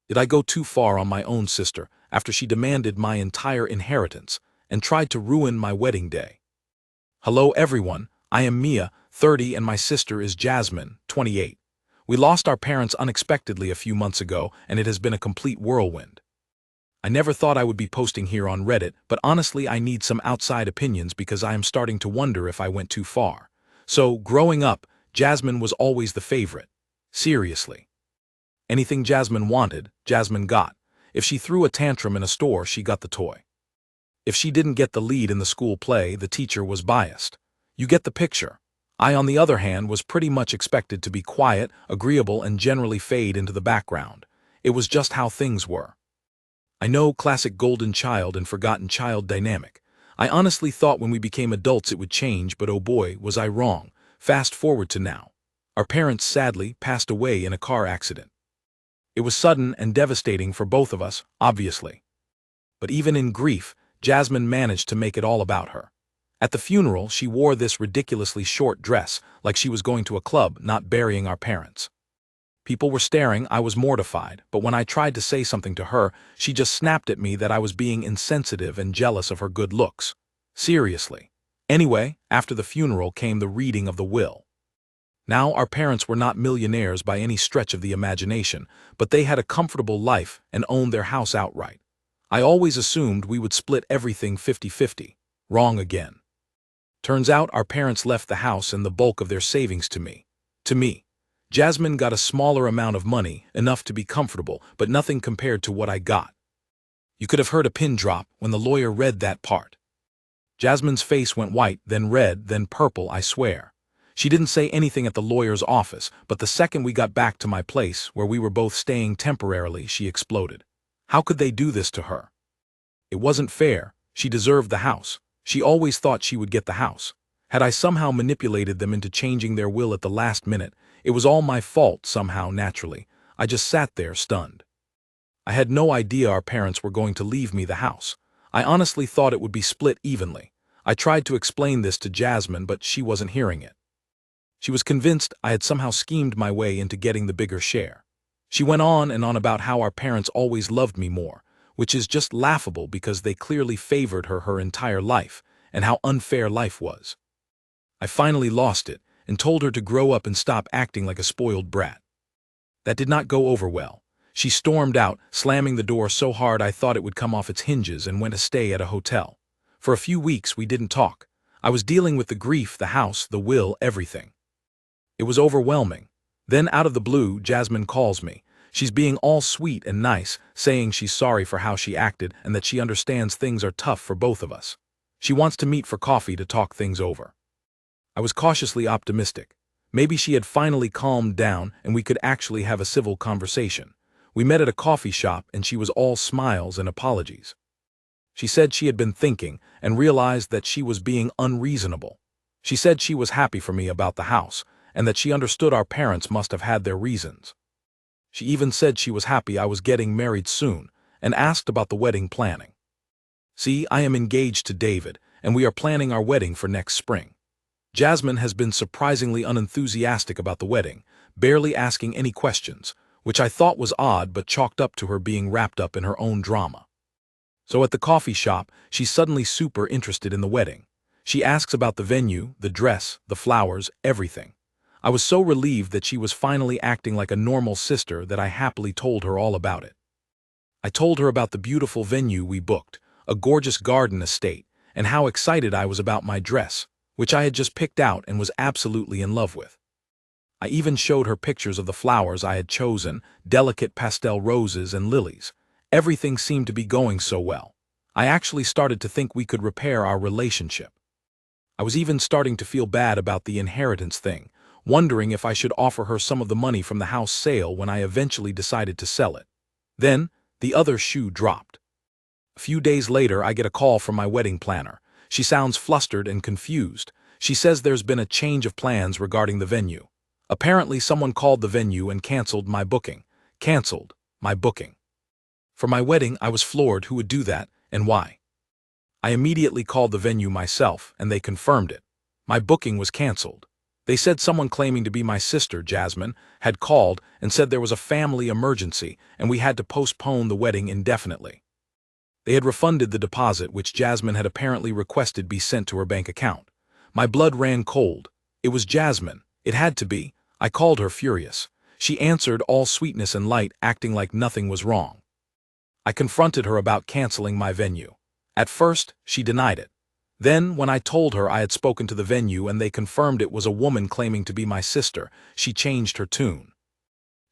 Did I go too far on my own sister after she demanded my entire inheritance and tried to ruin my wedding day? Hello everyone, I am Mia, 30, and my sister is Jasmine, 28. We lost our parents unexpectedly a few months ago, and it has been a complete whirlwind. I never thought I would be posting here on Reddit, but honestly I need some outside opinions because I am starting to wonder if I went too far. So, growing up, Jasmine was always the favorite. Seriously. Anything Jasmine wanted, Jasmine got. If she threw a tantrum in a store, she got the toy. If she didn't get the lead in the school play, the teacher was biased. You get the picture. I, on the other hand, was pretty much expected to be quiet, agreeable, and generally fade into the background. It was just how things were. I know, classic golden child and forgotten child dynamic. I honestly thought when we became adults it would change, but oh boy, was I wrong. Fast forward to now. Our parents sadly passed away in a car accident. It was sudden and devastating for both of us, obviously. But even in grief, Jasmine managed to make it all about her. At the funeral, she wore this ridiculously short dress, like she was going to a club, not burying our parents. People were staring, I was mortified, but when I tried to say something to her, she just snapped at me that I was being insensitive and jealous of her good looks. Seriously. Anyway, after the funeral came the reading of the will. Now, our parents were not millionaires by any stretch of the imagination, but they had a comfortable life and owned their house outright. I always assumed we would split everything 50-50. Wrong again. Turns out our parents left the house and the bulk of their savings to me. Jasmine got a smaller amount of money, enough to be comfortable, but nothing compared to what I got. You could have heard a pin drop when the lawyer read that part. Jasmine's face went white, then red, then purple, I swear. She didn't say anything at the lawyer's office, but the second we got back to my place, where we were both staying temporarily, she exploded. How could they do this to her? It wasn't fair. She deserved the house. She always thought she would get the house. Had I somehow manipulated them into changing their will at the last minute, it was all my fault somehow, naturally. I just sat there, stunned. I had no idea our parents were going to leave me the house. I honestly thought it would be split evenly. I tried to explain this to Jasmine, but she wasn't hearing it. She was convinced I had somehow schemed my way into getting the bigger share. She went on and on about how our parents always loved me more, which is just laughable because they clearly favored her entire life, and how unfair life was. I finally lost it and told her to grow up and stop acting like a spoiled brat. That did not go over well. She stormed out, slamming the door so hard I thought it would come off its hinges, and went to stay at a hotel. For a few weeks we didn't talk. I was dealing with the grief, the house, the will, everything. It was overwhelming. Then out of the blue, Jasmine calls me. She's being all sweet and nice, saying she's sorry for how she acted and that she understands things are tough for both of us. She wants to meet for coffee to talk things over. I was cautiously optimistic. Maybe she had finally calmed down and we could actually have a civil conversation. We met at a coffee shop and she was all smiles and apologies. She said she had been thinking and realized that she was being unreasonable. She said she was happy for me about the house, and that she understood our parents must have had their reasons. She even said she was happy I was getting married soon, and asked about the wedding planning. See, I am engaged to David, and we are planning our wedding for next spring. Jasmine has been surprisingly unenthusiastic about the wedding, barely asking any questions, which I thought was odd but chalked up to her being wrapped up in her own drama. So at the coffee shop, she's suddenly super interested in the wedding. She asks about the venue, the dress, the flowers, everything. I was so relieved that she was finally acting like a normal sister that I happily told her all about it. I told her about the beautiful venue we booked, a gorgeous garden estate, and how excited I was about my dress, which I had just picked out and was absolutely in love with. I even showed her pictures of the flowers I had chosen, delicate pastel roses and lilies. Everything seemed to be going so well. I actually started to think we could repair our relationship. I was even starting to feel bad about the inheritance thing, wondering if I should offer her some of the money from the house sale when I eventually decided to sell it. Then, the other shoe dropped. A few days later, I get a call from my wedding planner. She sounds flustered and confused. She says there's been a change of plans regarding the venue. Apparently, someone called the venue and canceled my booking. Canceled my booking. For my wedding, I was floored who would do that and why. I immediately called the venue myself, and they confirmed it. My booking was canceled. They said someone claiming to be my sister, Jasmine, had called and said there was a family emergency and we had to postpone the wedding indefinitely. They had refunded the deposit which Jasmine had apparently requested be sent to her bank account. My blood ran cold. It was Jasmine. It had to be. I called her furious. She answered, all sweetness and light, acting like nothing was wrong. I confronted her about canceling my venue. At first, she denied it. Then, when I told her I had spoken to the venue and they confirmed it was a woman claiming to be my sister, she changed her tune.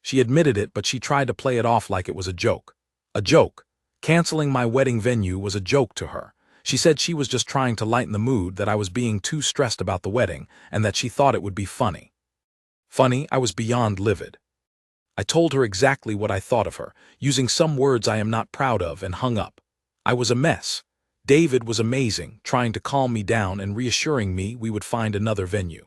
She admitted it, but she tried to play it off like it was a joke. A joke. Canceling my wedding venue was a joke to her. She said she was just trying to lighten the mood, that I was being too stressed about the wedding, and that she thought it would be funny. Funny, I was beyond livid. I told her exactly what I thought of her, using some words I am not proud of, and hung up. I was a mess. David was amazing, trying to calm me down and reassuring me we would find another venue.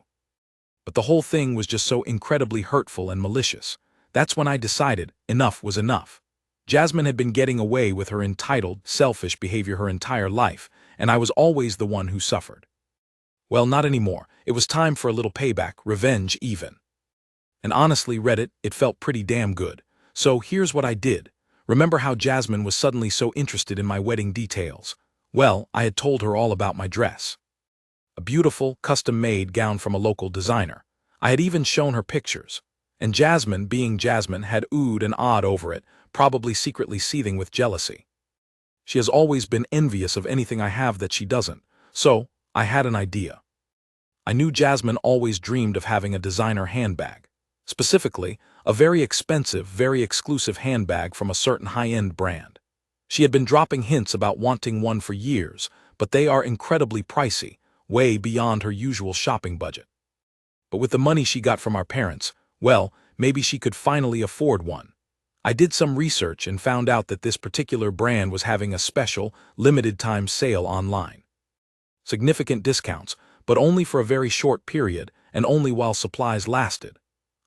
But the whole thing was just so incredibly hurtful and malicious. That's when I decided enough was enough. Jasmine had been getting away with her entitled, selfish behavior her entire life, and I was always the one who suffered. Well, not anymore. It was time for a little payback, revenge even. And honestly, Reddit, it felt pretty damn good. So here's what I did. Remember how Jasmine was suddenly so interested in my wedding details? Well, I had told her all about my dress. A beautiful, custom-made gown from a local designer. I had even shown her pictures. And Jasmine, being Jasmine, had oohed and awed over it, probably secretly seething with jealousy. She has always been envious of anything I have that she doesn't, so I had an idea. I knew Jasmine always dreamed of having a designer handbag. Specifically, a very expensive, very exclusive handbag from a certain high-end brand. She had been dropping hints about wanting one for years, but they are incredibly pricey, way beyond her usual shopping budget. But with the money she got from our parents, well, maybe she could finally afford one. I did some research and found out that this particular brand was having a special, limited-time sale online. Significant discounts, but only for a very short period and only while supplies lasted.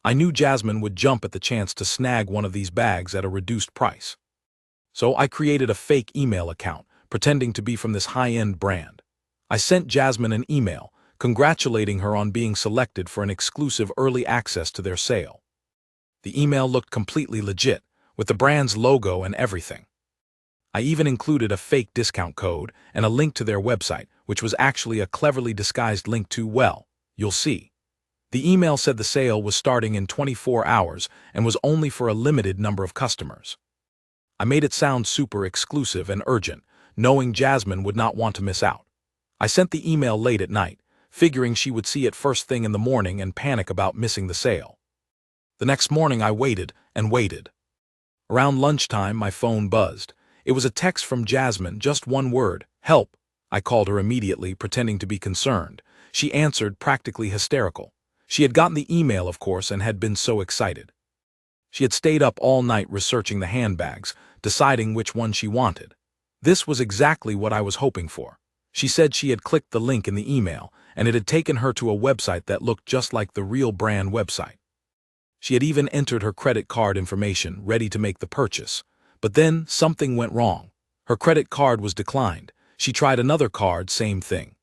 I knew Jasmine would jump at the chance to snag one of these bags at a reduced price. So I created a fake email account, pretending to be from this high-end brand. I sent Jasmine an email, congratulating her on being selected for an exclusive early access to their sale. The email looked completely legit, with the brand's logo and everything. I even included a fake discount code and a link to their website, which was actually a cleverly disguised link to, well, you'll see. The email said the sale was starting in 24 hours and was only for a limited number of customers. I made it sound super exclusive and urgent, knowing Jasmine would not want to miss out. I sent the email late at night, figuring she would see it first thing in the morning and panic about missing the sale. The next morning I waited and waited. Around lunchtime my phone buzzed. It was a text from Jasmine, just one word, help. I called her immediately, pretending to be concerned. She answered, practically hysterical. She had gotten the email, of course, and had been so excited. She had stayed up all night researching the handbags, deciding which one she wanted. This was exactly what I was hoping for. She said she had clicked the link in the email, and it had taken her to a website that looked just like the real brand website. She had even entered her credit card information, ready to make the purchase. But then something went wrong. Her credit card was declined. She tried another card, same thing.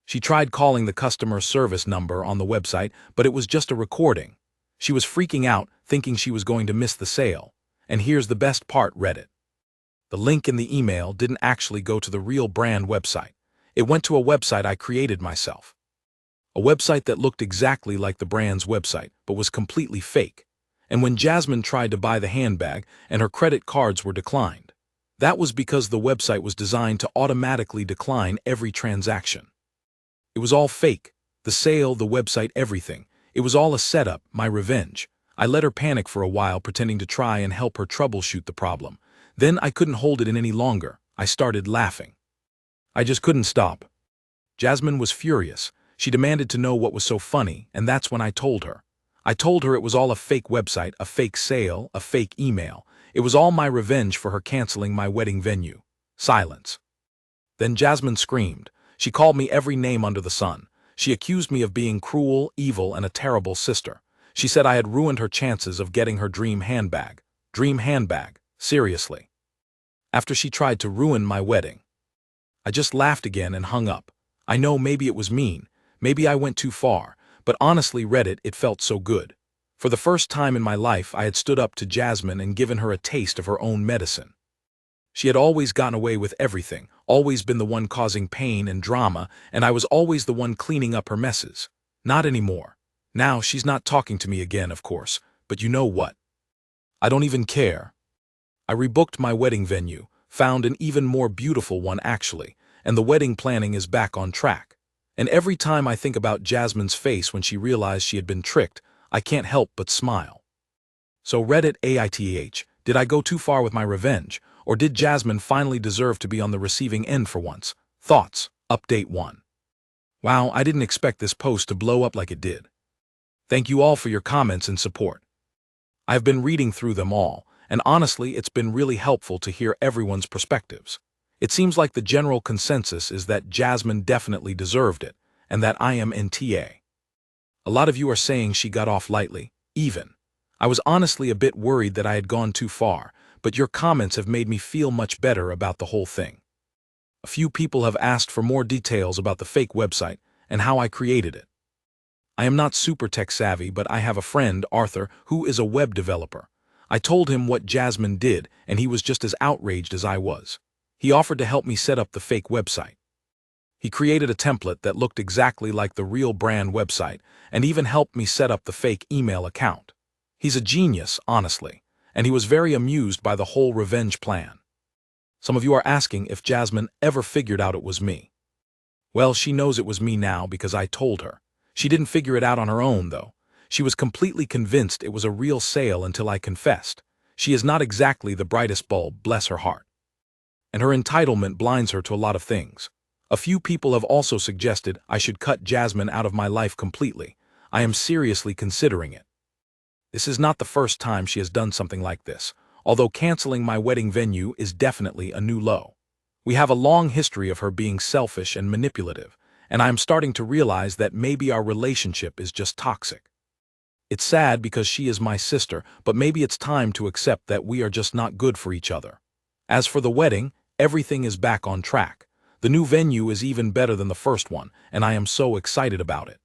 She tried calling the customer service number on the website, but it was just a recording. She was freaking out, thinking she was going to miss the sale. And here's the best part, Reddit. The link in the email didn't actually go to the real brand website. It went to a website I created myself. A website that looked exactly like the brand's website, but was completely fake. And when Jasmine tried to buy the handbag and her credit cards were declined, that was because the website was designed to automatically decline every transaction. It was all fake. The sale, the website, everything. It was all a setup, my revenge. I let her panic for a while, pretending to try and help her troubleshoot the problem. Then I couldn't hold it in any longer. I started laughing. I just couldn't stop. Jasmine was furious. She demanded to know what was so funny, and that's when I told her. I told her it was all a fake website, a fake sale, a fake email. It was all my revenge for her canceling my wedding venue. Silence. Then Jasmine screamed. She called me every name under the sun. She accused me of being cruel, evil, and a terrible sister. She said I had ruined her chances of getting her dream handbag. Dream handbag, seriously. After she tried to ruin my wedding. I just laughed again and hung up. I know maybe it was mean, maybe I went too far, but honestly, Reddit, it felt so good. For the first time in my life, I had stood up to Jasmine and given her a taste of her own medicine. She had always gotten away with everything, always been the one causing pain and drama, and I was always the one cleaning up her messes. Not anymore. Now, she's not talking to me again, of course, but you know what? I don't even care. I rebooked my wedding venue, found an even more beautiful one actually, and the wedding planning is back on track. And every time I think about Jasmine's face when she realized she had been tricked, I can't help but smile. So Reddit AITH, did I go too far with my revenge, or did Jasmine finally deserve to be on the receiving end for once? Thoughts. Update 1. Wow, I didn't expect this post to blow up like it did. Thank you all for your comments and support. I've been reading through them all, and honestly, it's been really helpful to hear everyone's perspectives. It seems like the general consensus is that Jasmine definitely deserved it, and that I am NTA. A lot of you are saying she got off lightly, even. I was honestly a bit worried that I had gone too far, but your comments have made me feel much better about the whole thing. A few people have asked for more details about the fake website and how I created it. I am not super tech savvy, but I have a friend, Arthur, who is a web developer. I told him what Jasmine did, and he was just as outraged as I was. He offered to help me set up the fake website. He created a template that looked exactly like the real brand website, and even helped me set up the fake email account. He's a genius, honestly, and he was very amused by the whole revenge plan. Some of you are asking if Jasmine ever figured out it was me. Well, she knows it was me now because I told her. She didn't figure it out on her own, though. She was completely convinced it was a real sale until I confessed. She is not exactly the brightest bulb, bless her heart. And her entitlement blinds her to a lot of things. A few people have also suggested I should cut Jasmine out of my life completely. I am seriously considering it. This is not the first time she has done something like this, although canceling my wedding venue is definitely a new low. We have a long history of her being selfish and manipulative, and I am starting to realize that maybe our relationship is just toxic. It's sad because she is my sister, but maybe it's time to accept that we are just not good for each other. As for the wedding, everything is back on track. The new venue is even better than the first one, and I am so excited about it.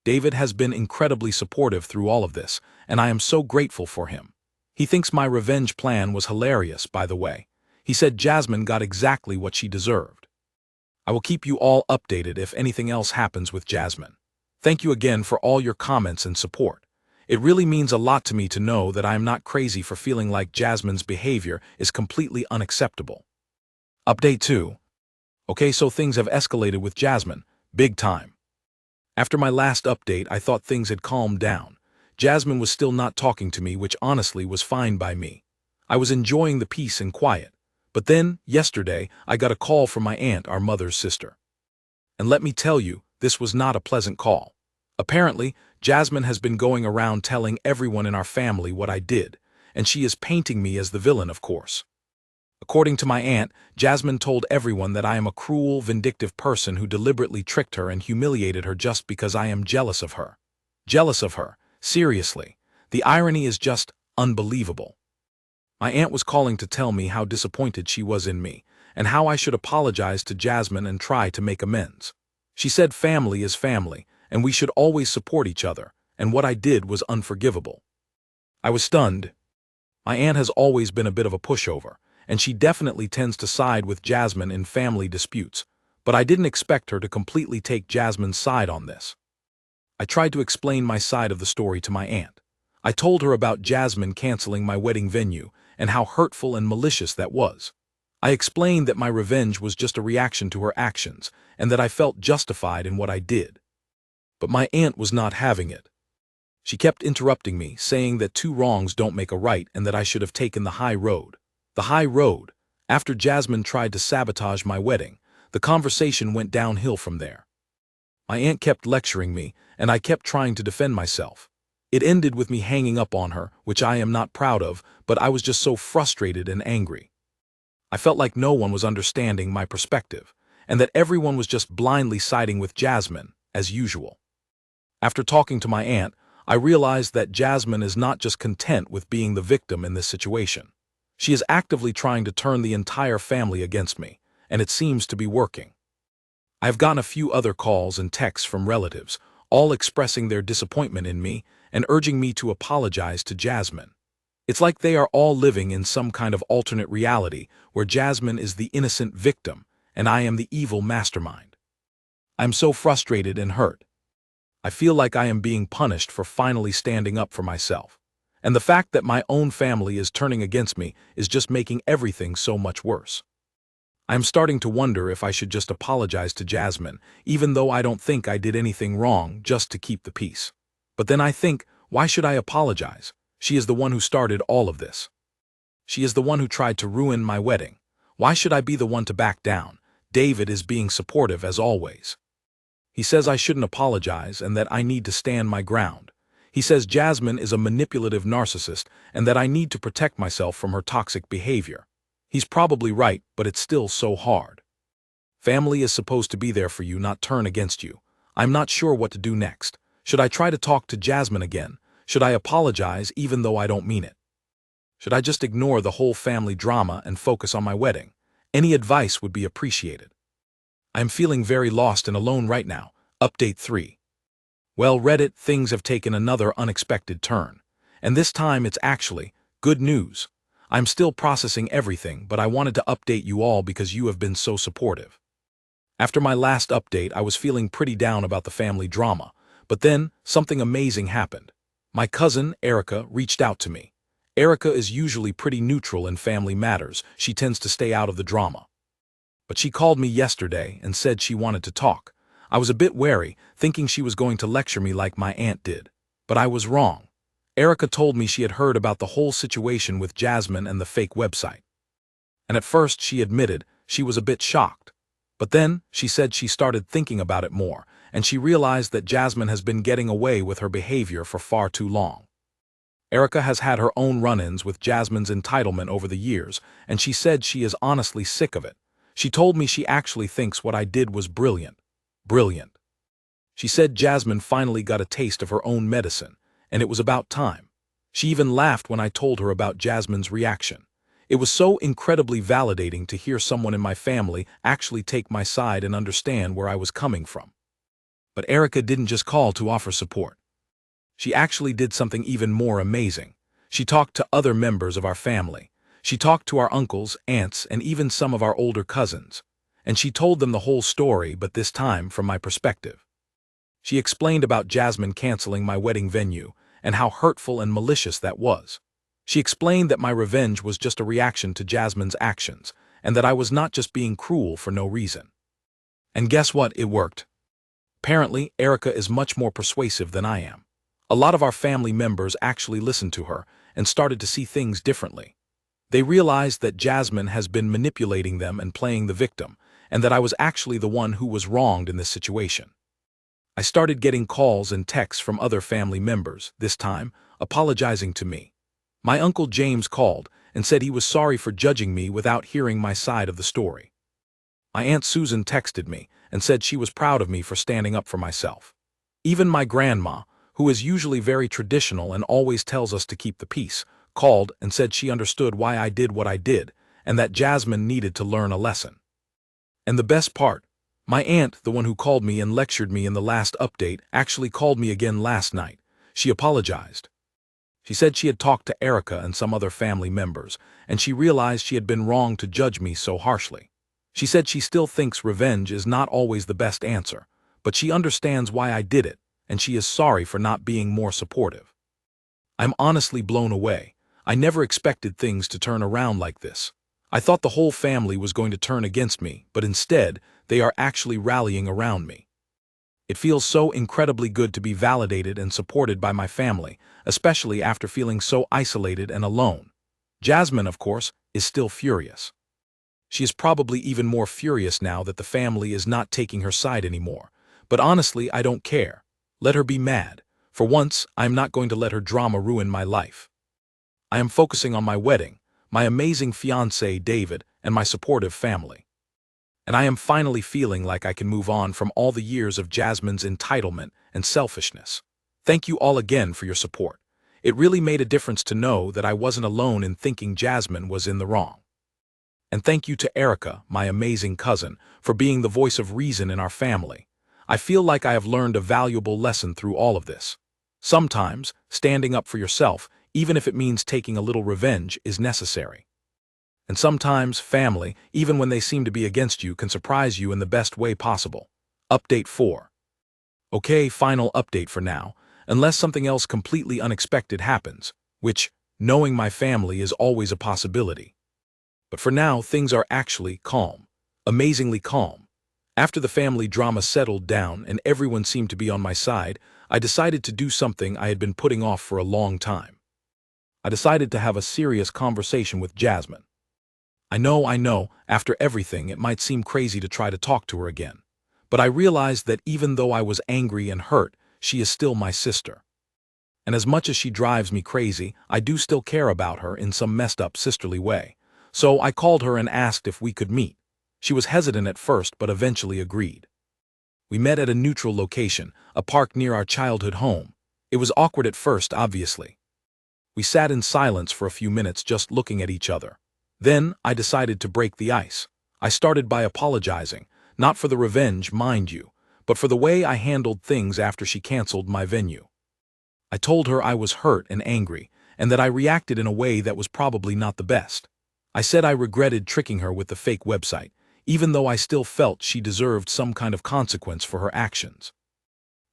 David has been incredibly supportive through all of this, and I am so grateful for him. He thinks my revenge plan was hilarious, by the way. He said Jasmine got exactly what she deserved. I will keep you all updated if anything else happens with Jasmine. Thank you again for all your comments and support. It really means a lot to me to know that I am not crazy for feeling like Jasmine's behavior is completely unacceptable. Update 2. Okay, so things have escalated with Jasmine, big time. After my last update, I thought things had calmed down. Jasmine was still not talking to me, which honestly was fine by me. I was enjoying the peace and quiet. But then, yesterday, I got a call from my aunt, our mother's sister. And let me tell you, this was not a pleasant call. Apparently, Jasmine has been going around telling everyone in our family what I did, and she is painting me as the villain, of course. According to my aunt, Jasmine told everyone that I am a cruel, vindictive person who deliberately tricked her and humiliated her just because I am jealous of her. Jealous of her. Seriously. The irony is just unbelievable. My aunt was calling to tell me how disappointed she was in me, and how I should apologize to Jasmine and try to make amends. She said family is family, and we should always support each other, and what I did was unforgivable. I was stunned. My aunt has always been a bit of a pushover, and she definitely tends to side with Jasmine in family disputes, but I didn't expect her to completely take Jasmine's side on this. I tried to explain my side of the story to my aunt. I told her about Jasmine canceling my wedding venue and how hurtful and malicious that was. I explained that my revenge was just a reaction to her actions and that I felt justified in what I did. But my aunt was not having it. She kept interrupting me, saying that two wrongs don't make a right and that I should have taken the high road. The high road. After Jasmine tried to sabotage my wedding, the conversation went downhill from there. My aunt kept lecturing me, and I kept trying to defend myself. It ended with me hanging up on her, which I am not proud of, but I was just so frustrated and angry. I felt like no one was understanding my perspective, and that everyone was just blindly siding with Jasmine, as usual. After talking to my aunt, I realized that Jasmine is not just content with being the victim in this situation. She is actively trying to turn the entire family against me, and it seems to be working. I have gotten a few other calls and texts from relatives, all expressing their disappointment in me and urging me to apologize to Jasmine. It's like they are all living in some kind of alternate reality where Jasmine is the innocent victim and I am the evil mastermind. I'm so frustrated and hurt. I feel like I am being punished for finally standing up for myself. And the fact that my own family is turning against me is just making everything so much worse. I'm starting to wonder if I should just apologize to Jasmine, even though I don't think I did anything wrong, just to keep the peace. But then I think, why should I apologize? She is the one who started all of this. She is the one who tried to ruin my wedding. Why should I be the one to back down? David is being supportive as always. He says I shouldn't apologize and that I need to stand my ground. He says Jasmine is a manipulative narcissist and that I need to protect myself from her toxic behavior. He's probably right, but it's still so hard. Family is supposed to be there for you, not turn against you. I'm not sure what to do next. Should I try to talk to Jasmine again? Should I apologize even though I don't mean it? Should I just ignore the whole family drama and focus on my wedding? Any advice would be appreciated. I'm feeling very lost and alone right now. Update 3. Well, Reddit, things have taken another unexpected turn. And this time it's actually good news. I'm still processing everything, but I wanted to update you all because you have been so supportive. After my last update, I was feeling pretty down about the family drama, but then something amazing happened. My cousin, Erica, reached out to me. Erica is usually pretty neutral in family matters. She tends to stay out of the drama. But she called me yesterday and said she wanted to talk. I was a bit wary, thinking she was going to lecture me like my aunt did. But I was wrong. Erica told me she had heard about the whole situation with Jasmine and the fake website. And at first she admitted she was a bit shocked. But then she said she started thinking about it more, and she realized that Jasmine has been getting away with her behavior for far too long. Erica has had her own run-ins with Jasmine's entitlement over the years, and she said she is honestly sick of it. She told me she actually thinks what I did was brilliant. Brilliant. She said Jasmine finally got a taste of her own medicine, and it was about time. She even laughed when I told her about Jasmine's reaction. It was so incredibly validating to hear someone in my family actually take my side and understand where I was coming from. But Erica didn't just call to offer support. She actually did something even more amazing. She talked to other members of our family. She talked to our uncles, aunts, and even some of our older cousins. And she told them the whole story, but this time from my perspective. She explained about Jasmine canceling my wedding venue and how hurtful and malicious that was. She explained that my revenge was just a reaction to Jasmine's actions and that I was not just being cruel for no reason. And guess what? It worked. Apparently, Erica is much more persuasive than I am. A lot of our family members actually listened to her and started to see things differently. They realized that Jasmine has been manipulating them and playing the victim, and that I was actually the one who was wronged in this situation. I started getting calls and texts from other family members, this time apologizing to me. My uncle James called and said he was sorry for judging me without hearing my side of the story. My Aunt Susan texted me and said she was proud of me for standing up for myself. Even my grandma, who is usually very traditional and always tells us to keep the peace, called and said she understood why I did what I did and that Jasmine needed to learn a lesson. And the best part, my aunt, the one who called me and lectured me in the last update, actually called me again last night. She apologized. She said she had talked to Erica and some other family members, and she realized she had been wrong to judge me so harshly. She said she still thinks revenge is not always the best answer, but she understands why I did it, and she is sorry for not being more supportive. I'm honestly blown away. I never expected things to turn around like this. I thought the whole family was going to turn against me, but instead, they are actually rallying around me. It feels so incredibly good to be validated and supported by my family, especially after feeling so isolated and alone. Jasmine, of course, is still furious. She is probably even more furious now that the family is not taking her side anymore. But honestly, I don't care. Let her be mad. For once, I am not going to let her drama ruin my life. I am focusing on my wedding, my amazing fiancé David, and my supportive family. And I am finally feeling like I can move on from all the years of Jasmine's entitlement and selfishness. Thank you all again for your support. It really made a difference to know that I wasn't alone in thinking Jasmine was in the wrong. And thank you to Erica, my amazing cousin, for being the voice of reason in our family. I feel like I have learned a valuable lesson through all of this. Sometimes, standing up for yourself, even if it means taking a little revenge, is necessary. And sometimes, family, even when they seem to be against you, can surprise you in the best way possible. Update 4. Okay, final update for now, unless something else completely unexpected happens, which, knowing my family, is always a possibility. But for now, things are actually calm. Amazingly calm. After the family drama settled down and everyone seemed to be on my side, I decided to do something I had been putting off for a long time. I decided to have a serious conversation with Jasmine. I know, after everything, it might seem crazy to try to talk to her again. But I realized that even though I was angry and hurt, she is still my sister. And as much as she drives me crazy, I do still care about her in some messed up sisterly way. So I called her and asked if we could meet. She was hesitant at first, but eventually agreed. We met at a neutral location, a park near our childhood home. It was awkward at first, obviously. We sat in silence for a few minutes, just looking at each other. Then I decided to break the ice. I started by apologizing, not for the revenge, mind you, but for the way I handled things after she canceled my venue. I told her I was hurt and angry, and that I reacted in a way that was probably not the best. I said I regretted tricking her with the fake website, even though I still felt she deserved some kind of consequence for her actions.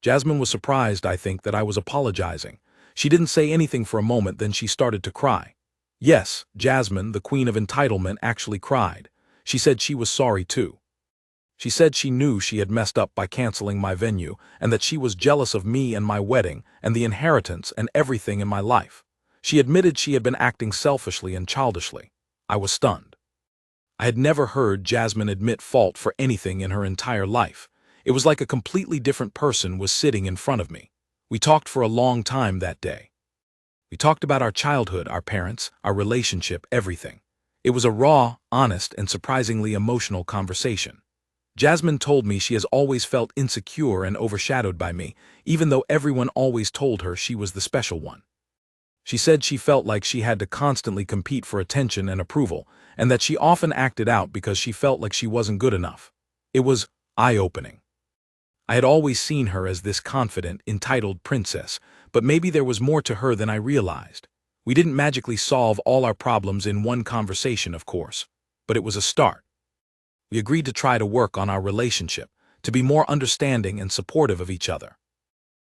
Jasmine was surprised, I think, that I was apologizing. She didn't say anything for a moment, then she started to cry. Yes, Jasmine, the queen of entitlement, actually cried. She said she was sorry too. She said she knew she had messed up by canceling my venue and that she was jealous of me and my wedding and the inheritance and everything in my life. She admitted she had been acting selfishly and childishly. I was stunned. I had never heard Jasmine admit fault for anything in her entire life. It was like a completely different person was sitting in front of me. We talked for a long time that day. We talked about our childhood, our parents, our relationship, everything. It was a raw, honest, and surprisingly emotional conversation. Jasmine told me she has always felt insecure and overshadowed by me, even though everyone always told her she was the special one. She said she felt like she had to constantly compete for attention and approval, and that she often acted out because she felt like she wasn't good enough. It was eye-opening. I had always seen her as this confident, entitled princess, but maybe there was more to her than I realized. We didn't magically solve all our problems in one conversation, of course, but it was a start. We agreed to try to work on our relationship, to be more understanding and supportive of each other.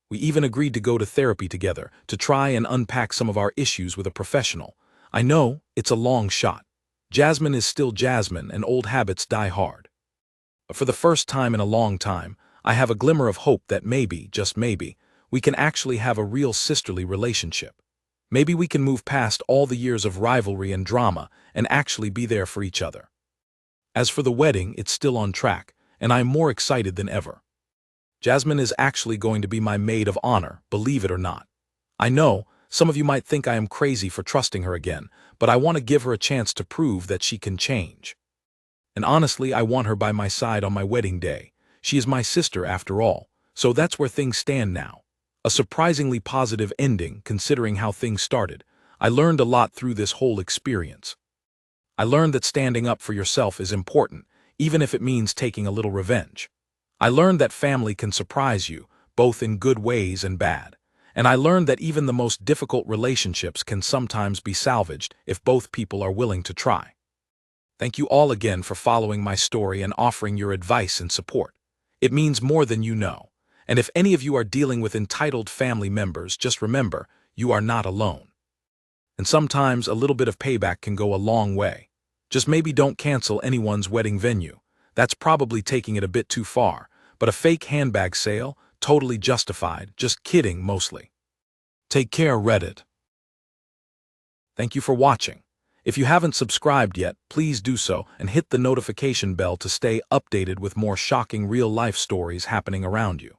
We even agreed to go to therapy together, to try and unpack some of our issues with a professional. I know, it's a long shot. Jasmine is still Jasmine, and old habits die hard. But for the first time in a long time, I have a glimmer of hope that maybe, just maybe, we can actually have a real sisterly relationship. Maybe we can move past all the years of rivalry and drama and actually be there for each other. As for the wedding, it's still on track, and I'm more excited than ever. Jasmine is actually going to be my maid of honor, believe it or not. I know, some of you might think I am crazy for trusting her again, but I want to give her a chance to prove that she can change. And honestly, I want her by my side on my wedding day. She is my sister after all, so that's where things stand now. A surprisingly positive ending considering how things started. I learned a lot through this whole experience. I learned that standing up for yourself is important, even if it means taking a little revenge. I learned that family can surprise you, both in good ways and bad. And I learned that even the most difficult relationships can sometimes be salvaged if both people are willing to try. Thank you all again for following my story and offering your advice and support. It means more than you know. And if any of you are dealing with entitled family members, just remember, you are not alone. And sometimes a little bit of payback can go a long way. Just maybe don't cancel anyone's wedding venue. That's probably taking it a bit too far, but a fake handbag sale, totally justified, just kidding mostly. Take care, Reddit. Thank you for watching. If you haven't subscribed yet, please do so and hit the notification bell to stay updated with more shocking real-life stories happening around you.